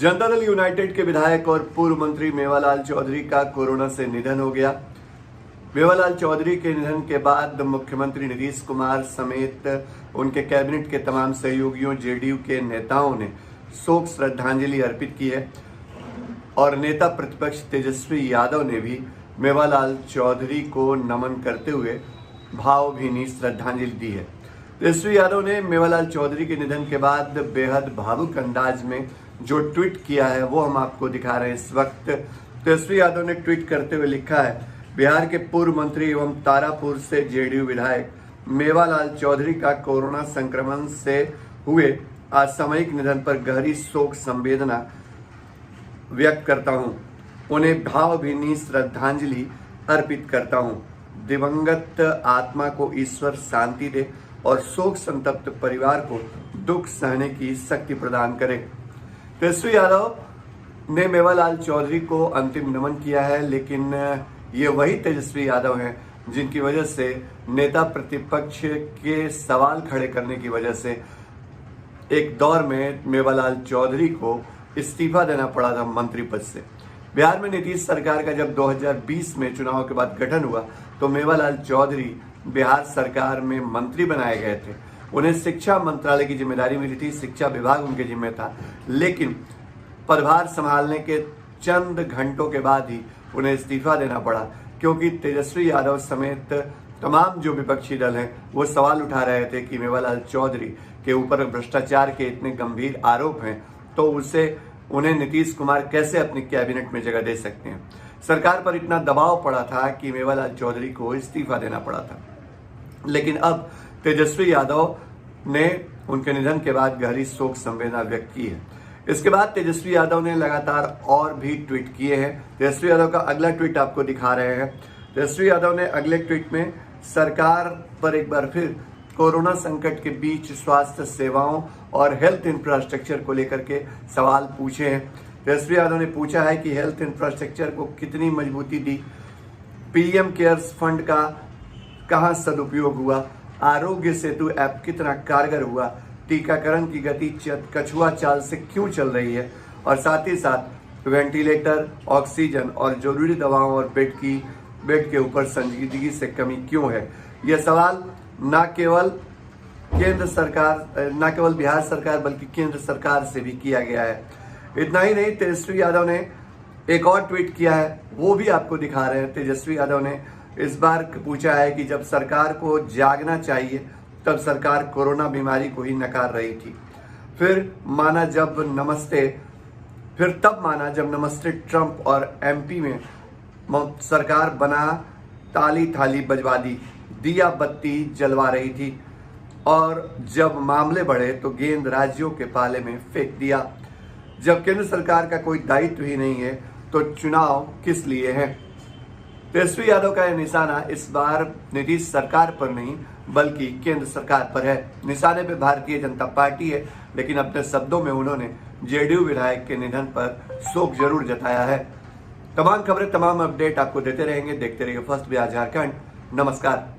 Janata Dal United के विधायक और पूर्व मंत्री मेवालाल चौधरी का कोरोना से निधन हो गया। मेवालाल चौधरी के निधन के बाद मुख्यमंत्री नीतीश कुमार समेत उनके कैबिनेट के तमाम सहयोगियों, जेडीयू के नेताओं ने शोक श्रद्धांजलि अर्पित की है और नेता प्रतिपक्ष तेजस्वी यादव ने भी मेवालाल चौधरी को नमन करते हुए भावभीनी श्रद्धांजलि दी है। तेजस्वी यादव ने मेवालाल चौधरी के निधन के बाद बेहद भावुक अंदाज में जो ट्वीट किया है वो हम आपको दिखा रहे हैं। इस वक्त तेजस्वी यादव ने ट्वीट करते हुए लिखा है, बिहार के पूर्व मंत्री एवं तारापुर से जेडीयू विधायक मेवालाल चौधरी का कोरोना संक्रमण से हुए असामयिक निधन पर गहरी शोक संवेदना व्यक्त करता हूं। उन्हें भावभीनी श्रद्धांजलि अर्पित करता हूं। दिवंगत आत्मा को ईश्वर शांति दे और शोक संतप्त परिवार को दुख सहने की शक्ति प्रदान करे। तेजस्वी यादव ने मेवालाल चौधरी को अंतिम नमन किया है, लेकिन ये वही तेजस्वी यादव हैं जिनकी वजह से नेता प्रतिपक्ष के सवाल खड़े करने की वजह से एक दौर में मेवालाल चौधरी को इस्तीफा देना पड़ा था मंत्री पद से। बिहार में नीतीश सरकार का जब 2020 में चुनाव के बाद गठन हुआ तो मेवालाल चौधरी बिहार सरकार में मंत्री बनाए गए थे। उन्हें शिक्षा मंत्रालय की जिम्मेदारी मिली थी, शिक्षा विभाग उनके जिम्मे था, लेकिन पदभार संभालने के चंद घंटों के बाद ही उन्हें इस्तीफा देना पड़ा, क्योंकि तेजस्वी यादव समेत तमाम जो विपक्षी दल हैं वो सवाल उठा रहे थे कि मेवालाल चौधरी के ऊपर भ्रष्टाचार के इतने गंभीर आरोप हैं तो उन्हें नीतीश कुमार कैसे अपनी कैबिनेट में जगह दे सकते हैं। सरकार पर इतना दबाव पड़ा था कि मेवालाल चौधरी को इस्तीफा देना पड़ा था, लेकिन अब तेजस्वी यादव ने उनके निधन के बाद गहरी शोक संवेदना व्यक्त की है। इसके बाद तेजस्वी यादव ने लगातार और भी ट्वीट किए हैं। तेजस्वी यादव का अगला ट्वीट आपको दिखा रहे हैं। तेजस्वी यादव ने अगले ट्वीट में सरकार पर एक बार फिर कोरोना संकट के बीच स्वास्थ्य सेवाओं और हेल्थ इंफ्रास्ट्रक्चर को लेकर के सवाल पूछे हैं। तेजस्वी यादव ने पूछा है कि हेल्थ इंफ्रास्ट्रक्चर को कितनी मजबूती दी, पीएम केयर्स फंड का कहां सदुपयोग हुआ, आरोग्य सेतु ऐप कितना कारगर हुआ, टीकाकरण की गति कछुआ चाल से क्यों चल रही है, और साथ ही साथ वेंटिलेटर, ऑक्सीजन और जरूरी दवाओं और बेड के ऊपर संजीदगी से कमी क्यों है। यह सवाल न केवल बिहार सरकार बल्कि केंद्र सरकार से भी किया गया है। इतना ही नहीं, तेजस्वी यादव ने एक और ट्वीट किया है, वो भी आपको दिखा रहे हैं। तेजस्वी यादव ने इस बार पूछा है कि जब सरकार को जागना चाहिए तब सरकार कोरोना बीमारी को ही नकार रही थी। फिर तब माना जब नमस्ते ट्रंप और एमपी में सरकार बना, ताली थाली बजवा दी, दिया बत्ती जलवा रही थी, और जब मामले बढ़े तो गेंद राज्यों के पाले में फेंक दिया। जब केंद्र सरकार का कोई दायित्व ही नहीं है तो चुनाव किस लिए है। तेजस्वी यादव का यह निशाना इस बार नीतीश सरकार पर नहीं बल्कि केंद्र सरकार पर है। निशाने पे भारतीय जनता पार्टी है, लेकिन अपने शब्दों में उन्होंने जेडीयू विधायक के निधन पर शोक जरूर जताया है। तमाम खबरें, तमाम अपडेट आपको देते रहेंगे। देखते रहिए फर्स्ट बिहार झारखंड। नमस्कार।